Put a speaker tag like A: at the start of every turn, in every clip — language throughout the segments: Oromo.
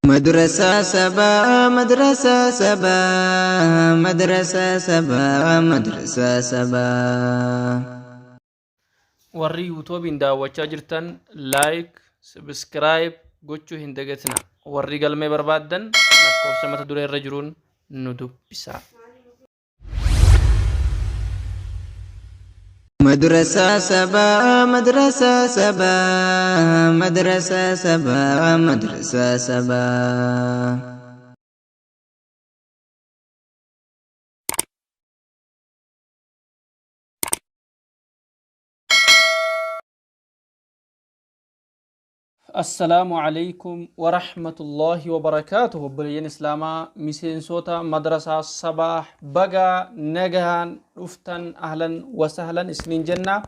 A: مدرسة سبا مدرسة سبا مدرسة سبا مدرسة سبا
B: warri yuutuubiin daawwachaa jirtan laayik sabskiraayib gochuu hin dagatina. Warri galmee barbaaddan lakkoofsa mata duree irra jiruun nu dubbisa.
A: مدرسة سبا مدرسة سبا مدرسة سبا مدرسة سبا
B: السلام عليكم ورحمة الله وبركاته. بلين إسلاما مسين صوتا مدرسة صباح بقى نجهان رفتن أهلا وسهلا سنين جنة.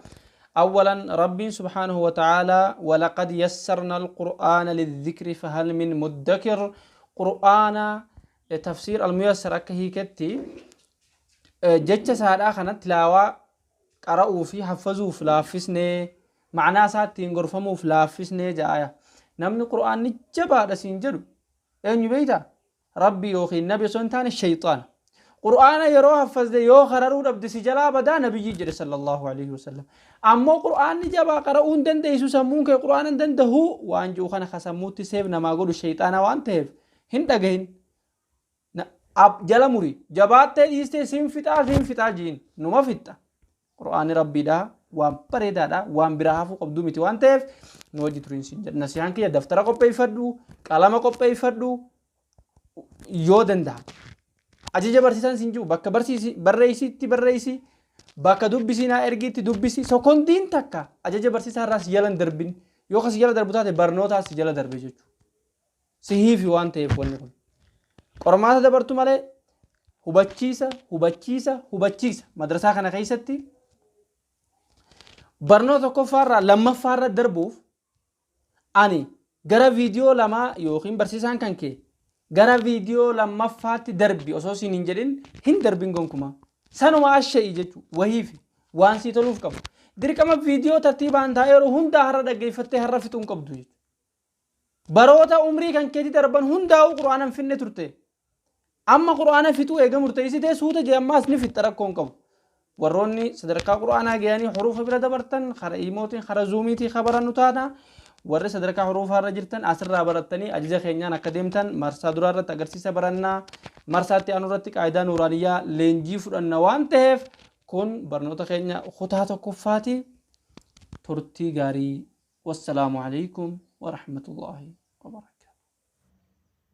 B: أولا ربي سبحانه وتعالى ولقد يسرنا القرآن للذكر فهل من مدكر. قرآن تفسير الميسر أكهي كتي جتش سهل آخنا تلاوة قرأوا في حفظوا في لافسني معناه ساتين غرفمو فلافسني جايا نمني قرآن نجبا دسين جدو اين يبيتا ربي يوخي النبي سنتان الشيطان قرآن يروها فزد يو خررو دبد سجلا بدا نبي يجري صلى الله عليه وسلم أما قرآن نجبا قرؤون دند يسو سمون كي قرآن دند هو وانجو خان خسموتي سيف نما قولو الشيطان وانتهف هندقين أب جلا مري جبات يستي سين فتا جين نما فتا قرآن ربي دا وان بريدادا وان براهافو قبدو متي وان تيف نوجي ترينسين نسيان كي دفتر قبي فدو قلم قبي فدو يودن دا أجي برسيسان سنجو بك برسيسي بك دوبسينا ارغيتي دوبسي سكون دين تكا أجي برسيسان راس يلن دربين يو خس يلا دربوتات برنوتا سجلا دربي جوجو سهي في وان تيف ونكون قرماتا دبرتو مالي هبتشيسا مدرسة كان كيستي برنوتا كفارة لما فارة دربوف أني غرا فيديو لما يوخين برسيسان كانكي غرا فيديو لما فات دربي أسوسي نينجرين هن دربين غنكما سانو ما أشياء جتو وهيفي وانسي تلوف كم دركما فيديو ترتيبان دائرو هندا هرا دقي فتح هرفتون قبضو جتو بروتا عمري كان كيدي دربان هندا وقرآن فيني ترتي أما قرآن فتو إيغا مرتيسي تي سوتا جاماس نفت تركون قبض وروني صدركا قرآن جاني حروف بلا دبرتن خر إيموتين خر زوميتي خبرا نتانا ور صدركا حروف رجرتن أسر برتني أجزاء خينيان أكاديمتن مرسا درارة تغرسيسا برنا مرساتي أنورتك عيدا نورانية لينجي فرن وانتهف كون برنوتا خينيا خطاة كفاتي ترتي غاري والسلام عليكم ورحمة الله وبركاته.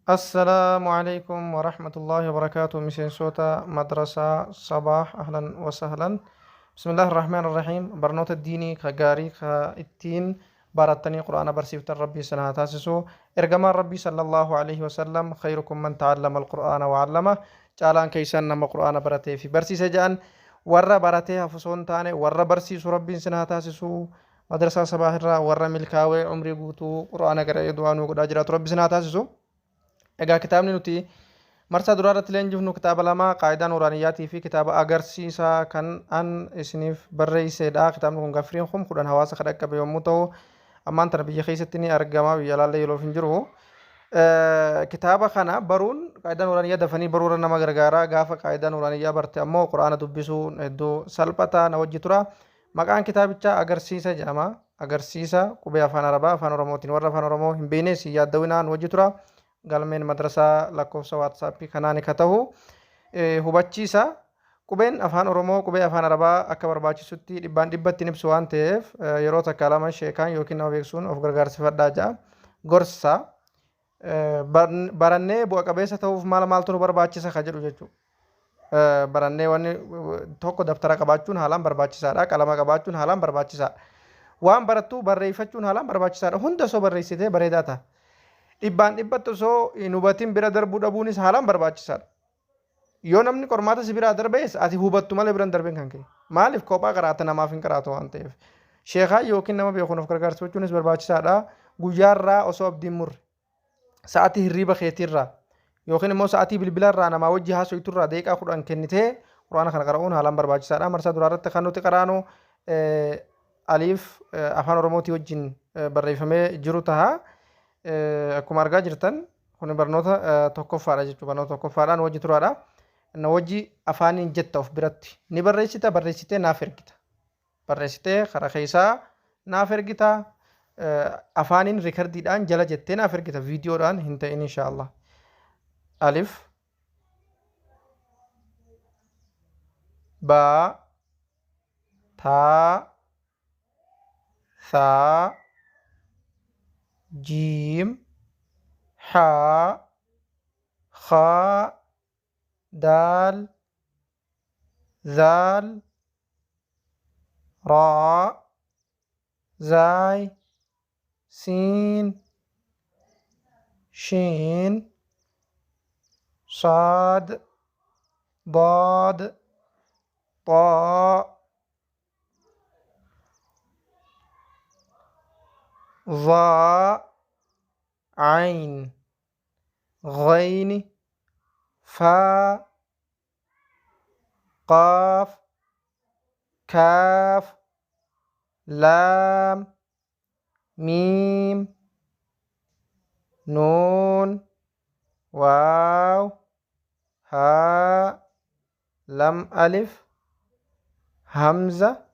C: السلام عليكم ورحمة الله وبركاته. مسين صوتا مدرسة صباح أهلا وسهلا. بسم الله الرحمن الرحيم. برنوت الديني خغاري خاتين بارتني قرآن برسيفت ربي سنة تاسسو إرجما ربي صلى الله عليه وسلم خيركم من تعلم القرآن وعلمه جالان كيسان نما قرآن برتي في برسي سجان ورّا برتي حفصون تاني ورّا برسي ربي سنة تاسسو مدرسة صباح الرا ورّا ملكاوي عمري قوتو قرآن قرأ يدوانو قد أجرات ربي سنة تاسسو egaa kitaabni nuti marsaa duraa irratti leenjifnu kitaaba lama qaayidaa nuuraaniyaatii fi kitaaba agarsiisaa kan an isiniif barreessedha. Kitaabni kun gafriin kun kudhan hawaasa kan dhaqqabe yommuu ta'u ammaan tana biyya keessatti ni argama, biyya alaallee yeroo hin jiru. Kitaaba kana baruun qaayidaa nuuraaniyaa dafanii baruura nama gargaara. Gaafa qaayidaa nuuraaniyaa barte ammoo quraana dubbisuun hedduu salphata na wajji tura. Maqaan kitaabichaa agarsiisa jedhama. Agarsiisa qubee afaan arabaa afaan oromootiin warra afaan oromoo hin beekne si yaaddawinaan wajji tura. galmeen madrasaa lakkoofsa waatsaappii kanaan ka ta'u hubachiisa qubeen afaan oromoo qubee afaan arabaa akka barbaachisutti dhibbaan dhibbatti ibsu waan ta'eef yeroo takka lama sheekaan yookiin nama beeksuun of gargaarsifadhaa ja'a gorsa barannee bu'a qabeessa ta'uuf maaltu nu barbaachisa ka jedhu jechuudha. Barannee wanni tokko daftara qabaachuun haalaan barbaachisaadha, qalama qabaachuun haalaan barbaachisaadha, waan barattu barreeffachuun haalaan barbaachisaadha. Hunda osoo barreessitee bareedaa ta'a. Dhibbaan dhibbatti osoo hin hubatin bira darbuu dhabuunis haalaan barbaachisaadha. Yoo namni qormaata si biraa darbees ati hubattu malee biraan darbeen kan ka'e. Maaliif kophaa qaraata namaaf hin qaraatu waan ta'eef. Sheekaa yookiin nama beekuun of gargaarsifachuunis barbaachisaadha. Guyyaarraa osoo abdiin murre sa'aatii hirriiba keetiirraa yookiin immoo sa'aatii bilbilarraa namaa wajji haaso'iturraa daqiiqaa 10 kennitee quraana kana qara'uun haalaan barbaachisaadha. Marsaa duraa irratti kan nuti qaraanu aliif afaan oromootii wajjin barreeffamee jiru ta'a. Akkuma argaa jirtan kun barnoota tokkoffaadha jechuudha. Barnoota tokkoffaadhaan wajji turaadha. Na wajji afaaniin jetta of biratti ni barreessita, barreessitee naaf ergita. Barreessitee karaa keessaa naaf ergita. Afaaniin riikardiidhaan jala jettee naaf ergita, viidiyoodhaan hin ta'in inshaallah. Alif ba ta ثا جيم حاء خاء دال ذال راء زاي سين شين صاد ضاد طاء ظاء عين غين فاء قاف كاف لام ميم نون واو هاء لم ألف همزة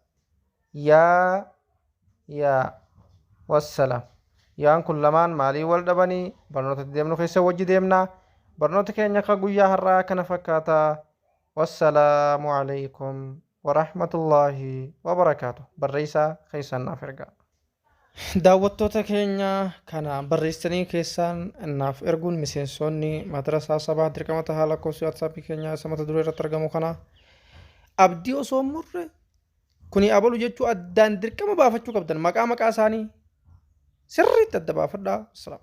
C: يا والسلام. يان كل مان مالي والدبني برنوت ديمنو خيسا وجي ديمنا برنوت كينيا قويا هرا كنفكاتا. والسلام عليكم ورحمة الله وبركاته. بريسا خيسا نافرقا daawwattoota keenya kana barreessanii keessaan naaf erguun miseensonni madrasaa sabaa dirqama tahaa lakkoofsi WhatsApp keenya isa mata duree irratti argamu kana abdii osoo murre kuni abalu jechuu addaan dirqama baafachuu qabdan maqaa isaanii sirriitti adda baafadhaa. Salaam.